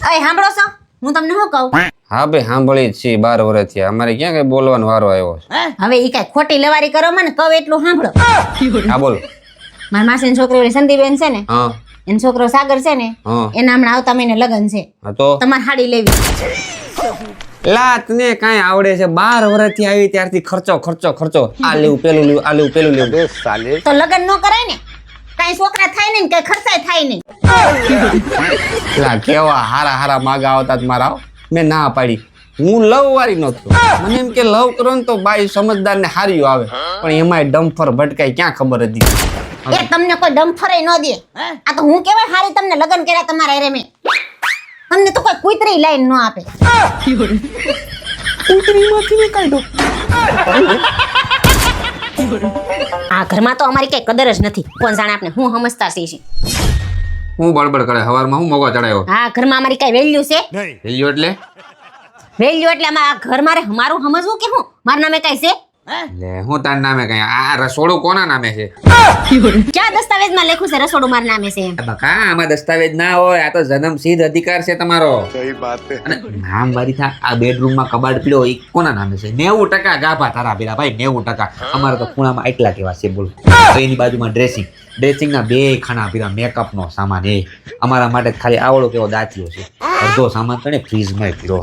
અય સાંભળો છો હું તમને શું કહું હા ભાઈ સાંભળી જ છીએ 12 વર્ષ થયા અમારે ક્યાં કઈ બોલવાનો વારો આવ્યો છે હવે ઈ કઈ ખોટી લવારી કરો મને કહું એટલું સાંભળો હા બોલો મારા માસીની છોકરી ઓલી સંદીબેન છે ને હા એનો છોકરો સાગર છે ને હા એના હમણાં આવતા મહિને લગ્ન છે હા તો તમારે હાડી લેવી લા તને કાંઈ આવડે છે 12 વર્ષથી આવી ત્યારથી ખર્ચો ખર્ચો ખર્ચો આ લેવું પેલું લેવું આ લેવું પેલું લેવું તો લગ્ન ન કરાય ને કઈ છોકરા થાય નહીં કઈ ખર્ચાય થાય નહીં લા કેવા હારા હારા માગા આવતા મારા મેં ના પાડી હું લવ વાળી નતો મને એમ કે લવ કરો ને તો બાઈ સમજદાર ને હાર્યું આવે પણ એમાંય ડમ્ફર ભટકાય ક્યાં ખબર હતી એ તમને કોઈ ડમ્ફરે ન દે આ તો હું કેવાય હારી તમને લગ્ન કર્યા તમારા એરે મેં તમને તો કોઈ કુતરી લાઈન ન આપે કુતરીમાંથી ને કાઢો આ ઘરમાં તો અમારી કઈ કદર જ નથી કોણ જાણે આપણે હું સમજતા છીએ હું બળબડ કરે હવારમાં હું મોગો ચડાયો આ ઘરમાં અમારી કઈ વેલ્યુ છે વેલ્યુ એટલે વેલ્યુ એટલે આ ઘર મારે મારું સમજવું કે હું મારા નામે કઈ છે લે હું તાર નામે કઈ આ રસોડું કોના નામે છે ક્યાં દસ્તાવેજમાં લખ્યું છે રસોડું મારા નામે છે એમ બકા આમાં દસ્તાવેજ ના હોય આ તો જન્મસિદ્ધ અધિકાર છે તમારો सही बात है અને નામ વારી થા આ બેડરૂમમાં કબાડ પીડો એ કોના નામે છે 90% ગાભા તારા પીરા ભાઈ 90% અમારે તો ખૂણામાં એટલા કેવા છે બોલ તો એની બાજુમાં ડ્રેસિંગ ના બે ખાના પીરા મેકઅપ નો સામાન એ અમારા માટે ખાલી આવડો કેવો દાંતિયો છે અડધો સામાન તો ને ફ્રીજમાં પીરો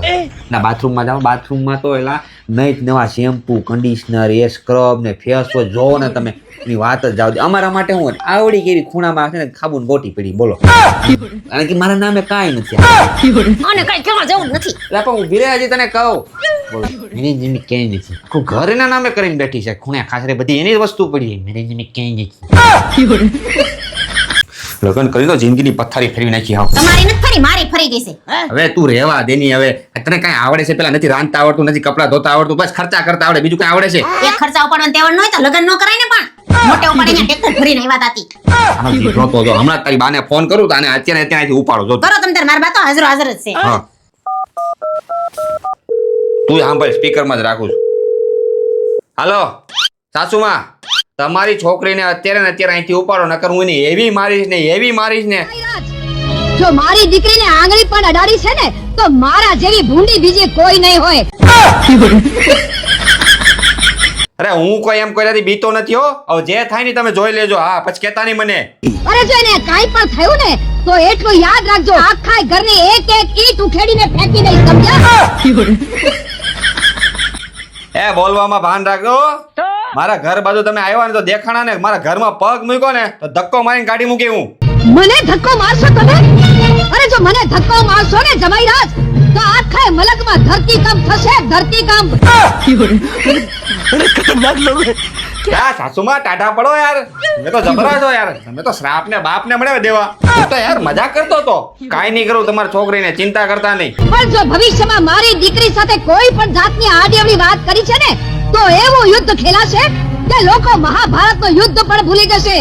ના બાથરૂમમાં જાવ બાથરૂમમાં તો એલા નહીં નવા શેમ્પુ કન્ડિશનર એ સ્ક્રબ ને ફેસ વોશ જોવો ને તમે એની વાત જ જાવ દે અમારા માટે હું આવડી કેવી ખૂણામાં છે ને ખાબુન ગોટી પડી બોલો અને કે મારા નામે કાંઈ નથી અને કઈ કેવા જવું નથી એટલે પણ હું ભીરે હજી તને કહું બોલો મેરી જમી ક્યાંય નથી આખું ઘર એના નામે કરીને બેઠી છે ખૂણે ખાસરે બધી એની જ વસ્તુ પડી મેરી જમી ક્યાંય નથી લગ્ન કરી તો જિંદગીની પથારી ફેરવી નાખી આવ તમારી નથી ફરી મારી ફરી ગઈ છે હવે તું રહેવા દેની હવે તને કાંઈ આવડે છે પેલા નથી રાંધતા આવડતું નથી કપડા ધોતા આવડતું બસ ખર્ચા કરતા આવડે બીજું કાંઈ આવડે છે એક ખર્ચા ઉપાડવાનું તેવડ ન હોય તો લગ્ન ન કરાય ને પણ મોટે ઉપાડીને ટ્રેક્ટર ભરીને આવ્યા તાતી આનો જીભડો તો જો હમણાં તારી બાને ફોન કરું તો આને અત્યારે ત્યાંથી ઉપાડો જો કરો તમે તાર મારા બા તો હાજર હાજર જ છે હા તું સાંભળ સ્પીકરમાં જ રાખું છું હાલો સાસુમાં તમારી છોકરીને અત્યારે ને અત્યારે અહીંથી ઉપાડો નકર હું એની એવી મારીશ ને જો મારી દીકરીને આંગળી પણ અડાડી છે ને તો મારા જેવી ભૂંડી બીજી કોઈ નહીં હોય અરે હું કોઈ એમ કોઈનાથી બીતો નથી હો હવે જે થાય ને તમે જોઈ લેજો હા પછી કહેતા નહીં મને અરે જો એને કાઈ પણ થયું ને તો એટલું યાદ રાખજો આખા ઘરની એક એક ઈંટ ઉખેડીને ફેંકી દઈશ સમજ્યા એ બોલવામાં ભાન રાખજો મારા ઘર બાજુ તમે આવ્યા ને તો દેખાણા ને મારા ઘરમાં પગ મૂક્યો ને તો ધક્કો મારીને કાઢી મૂકી હું મને ધક્કો મારશો તમે અરે જો મને ધક્કો મારશો ને જમાઈરાજ તો આખા મલકમાં ધરતીકંપ થશે ધરતીકંપ યા સાસુમાં ટાટા પડો યાર તમે તો જબરા છો યાર તમે તો શ્રાપ ને બાપ ને મળે દેવા હું તો યાર મજાક કરતો તો કાઈ નહીં કરું તમારી છોકરીને ચિંતા કરતા નહીં પણ જો ભવિષ્યમાં મારી દીકરી સાથે કોઈ પણ જાતની આડીઅવળી વાત કરી છે ને તો એવું યુદ્ધ ખેલાશે કે લોકો મહાભારતનું યુદ્ધ પણ ભૂલી જશે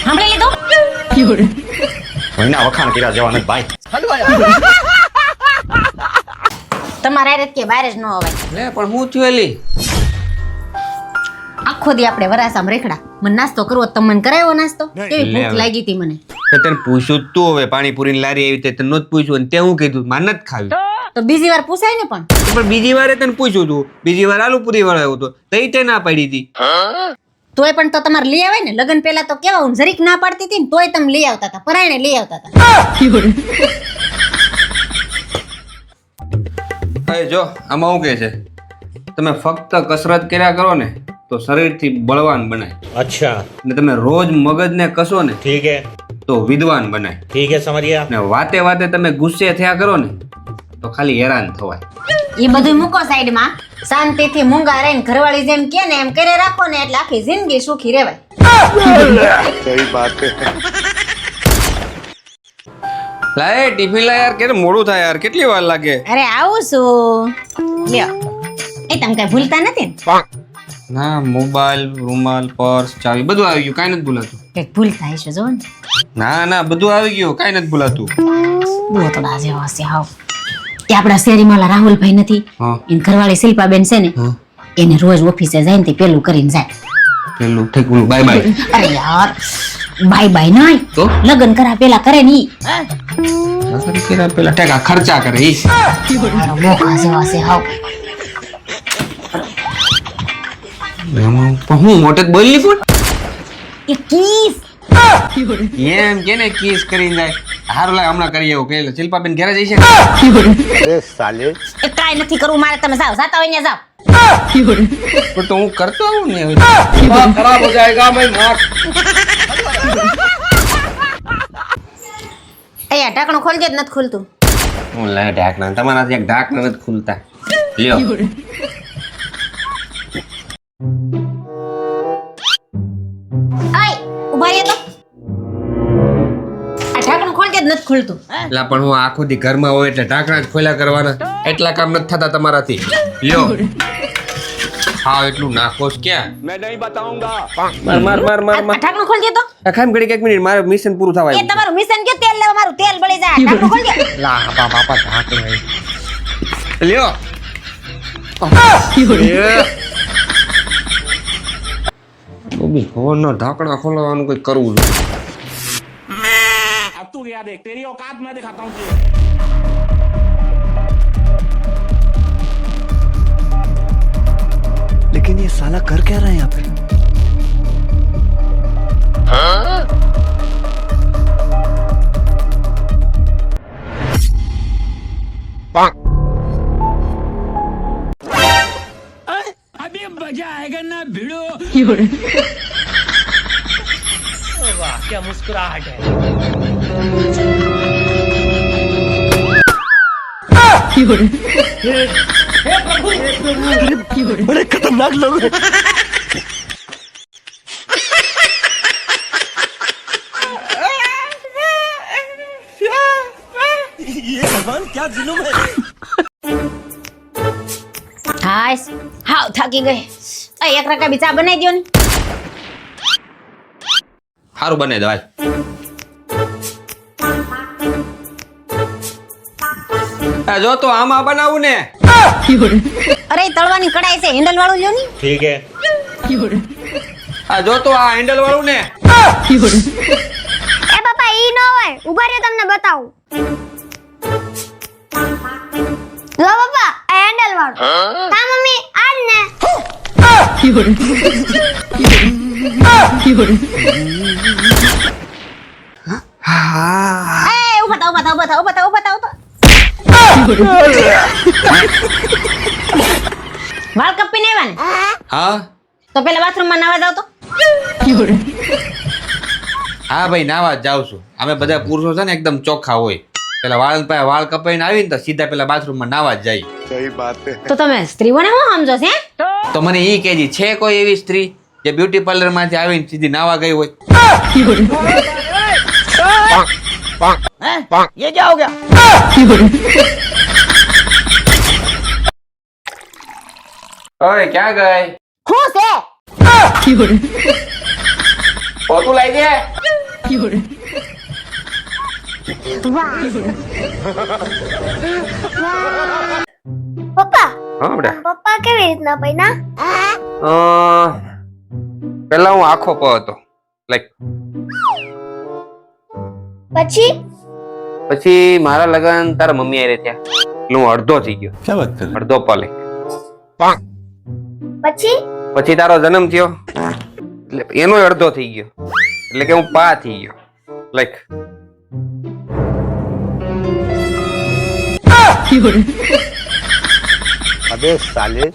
સાંભળી લીધું કોઈના વખાણ કર્યા જવા નથી ભાઈ તમારા હારે કે બહાર જ ન અવાય લે પણ હું થયું એલી આખો દી આપણે વરાસામ રેખડા મને નાસ્તો કરવો તો મને કરાયો નાસ્તો કેવી ભૂખ લાગી હતી મને તને પૂછ્યું તું હવે પાણીપુરી લારી આવી તે તને નહોતું પૂછ્યું અને તે હું કીધું માન નથી ખાવી તો બીજી વાર પૂછાય ને પણ પણ બીજી વારે તને પૂછ્યું તું બીજી વાર આલુપુરી વાળો આવ્યો તો તઈ તે ના પાડી હતી તોય પણ તો તમારે લઈ આવે ને લગન પહેલા તો કેવા હું જરીક ના પાડતી હતી ને તોય તમે લઈ આવતા હતા પરાયણે લઈ આવતા હતા હવે જો આમાં શું કહે છે તમે ફક્ત કસરત કર્યા કરો ને તો શરીરથી બળવાન બનાય अच्छा ને તમે રોજ મગજને કસો ને ठीक है તો વિદ્વાન બનાય ठीक है समझ गया ને વાતે વાતે તમે ગુસ્સે થયા કરો ને તો ખાલી હેરાન થવાય એ બધું મૂકો સાઈડમાં શાંતિથી મૂંગા રહીને ઘરવાળી જેમ કે ને એમ કરે રાખો ને એટલે આખી જિંદગી સુખી રહેવાય सही बात है લાય ટિફિન લા યાર કે મોડું થાય યાર કેટલી વાર લાગે અરે આવું છું લ્યો એ તમે કઈ ભૂલતા નથી ને ના મોબાઈલ રૂમાલ પર્સ ચાવી બધું આવી ગયું કાંઈ નથી ભૂલાતું કઈક ભૂલ થાય છે જો ને ના બધું આવી ગયું કાંઈ નથી ભૂલાતું બોતડા જેવો છે હાવ એ આપણા શેરીમાં ઓલા રાહુલભાઈ નથી હા એની ઘરવાળી શિલ્પાબેન છે ને હા એને રોજ ઓફિસે જાય ને તે પેલું કરીને જાય પેલું ઠીક બોલું બાય બાય અરે યાર બાય બાય નહીં તો લગ્ન કરા પેલા કરે ની લગન કર્યા પેલા ટેકા ખર્ચા કરે ઈ મોખા જેવા છે હાવ એમાં પણ હું મોટે જ બોલી પણ એ કિસ એમ કે ને કિસ કરીને જાય હારું લાગે હમણાં કરીએ એવું કે શિલ્પાબેન ઘરે જઈ છે अबे साले એ કાઈ નથી કરવું મારે તમે જાઓ જાતા હોય ને જાઓ પણ તો હું કરતો આવું ને ખરાબ હો જાયગા ભાઈ માર અહીંયા ઢાંકણું ખોલજે જ નથી ખુલતું હું લે ઢાકણા તમારાથી એક ઢાકણા નથી ખુલતા લ્યો આય ઉભા રહે તો આ ઢાંકણું ખોલજે જ નથી ખુલતું એટલે પણ હું આખો દી ઘરમાં હોય એટલે ઢાકણા જ ખોલ્યા કરવાના એટલા કામ નથી થતા તમારાથી લ્યો હા એટલું નાખોસ ક્યાં मैं नहीं बताऊंगा માર માર માર માર આ ઢાંકણું ખોલજે તો ખામ ઘડી એક મિનિટ મારે મિશન પૂરું થવા એ તમારું મિશન કે તેલ લેવા મારું તેલ બળી જાય ઢાંકણું ખોલજે લા બાપા ઢાકણા લ્યો બબી ફોનનો ઢાંકણા ખોલવાનું કઈ કરવું છે अब तू क्या देख तेरी औकात मैं दिखाता हूँ तुझे लेकिन ये साला कर क्या रहा है यहाँ पे अभी मजा आएगा ना भिड़ो वाह क्या मुस्कुराहट है बड़े खतरनाक लोग हैं ये भगवान क्या जुलूम है હાય હાવ થાકી ગઈ આ એક રકા બી ચા બનાવી દ્યો ને સારું બને દવા જો તો આમાં બનાવું ને અરે તળવાની કડાઈ છે હેન્ડલ વાળું લ્યો ની ઠીક હે જો તો આ હેન્ડલ વાળું ને એ પપ્પા ઈ ન હોય ઉભા રહ્યો તમને બતાવું લો પપ્પા આ હેન્ડલ વાળું તા મમ્મી આજ ને એ ઉભા થાવ ઉભા થાવ ઉભા થાવ ઉભા થાવ ઉભા થાવ વાળ કપીને આવ્યા ને હા તો પેલા બાથરૂમમાં નાવા જાવ તો હા ભાઈ નાવા જ જાઉં છું અમે બધા પુરુષો છે ને એકદમ ચોખ્ખા હોય પેલા વાળ કપાઈને આવીને તો સીધા પેલા બાથરૂમમાં નાવા જ જાય सही बात है તો તમે સ્ત્રીઓને શું સમજો છે તો મને ઈ કહેજી છે કોઈ એવી સ્ત્રી જે બ્યુટી પાર્લર માંથી આવીને સીધી નાવા ગઈ હોય ये क्या हो गया ઓય ક્યાં ગઈ શું છે પોતું લઈ દે પપ્પા હા બેટા પપ્પા કેવી રીતના પૈના પેલા હું આખો પ હતો લાઈક પછી પછી મારા લગન તારા મમ્મી આરે થયા એટલે હું અડધો થઈ ગયો क्या बात कर અડધો પલે પછી પછી તારો જન્મ થયો એટલે એનો અડધો થઈ ગયો એટલે કે હું પા થઈ ગયો લાઈક अबे साले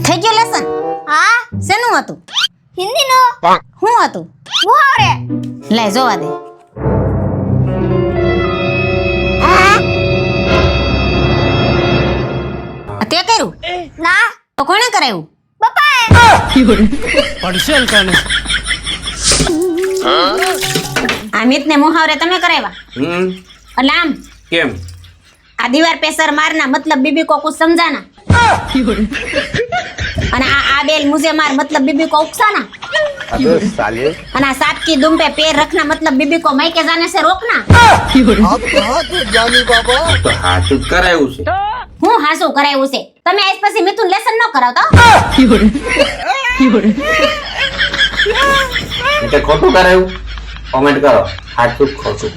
થઈ ગયો લેસન હા શેનું હતું હિન્દી નો શું હતું મુહાવરે લે જોવા દે તે કર્યું ના તો કોણે કરાવ્યું પપ્પાએ પડશે કાને અમિત ને મુહાવરે તમે કરાવ્યા એટલે આમ કેમ આ દીવાર पे सर मारना मतलब बीबी को कुछ समझाना અને આ બેલ मुझे मार मतलब बीबी को उकसाना अबे साले અને આ सांप की दुम पे पैर रखना मतलब बीबी को मायके जाने से रोकना आप कहाँ थे ज्ञानी बाबा તો હાચું જ કરાયું છે હું હાસુ કરાયું છે તમે આજ પછી મિથુન લેસન ન કરાવતા કે ખોટું કરાયું? કોમેન્ટ કરો સાચું કે ખોટું.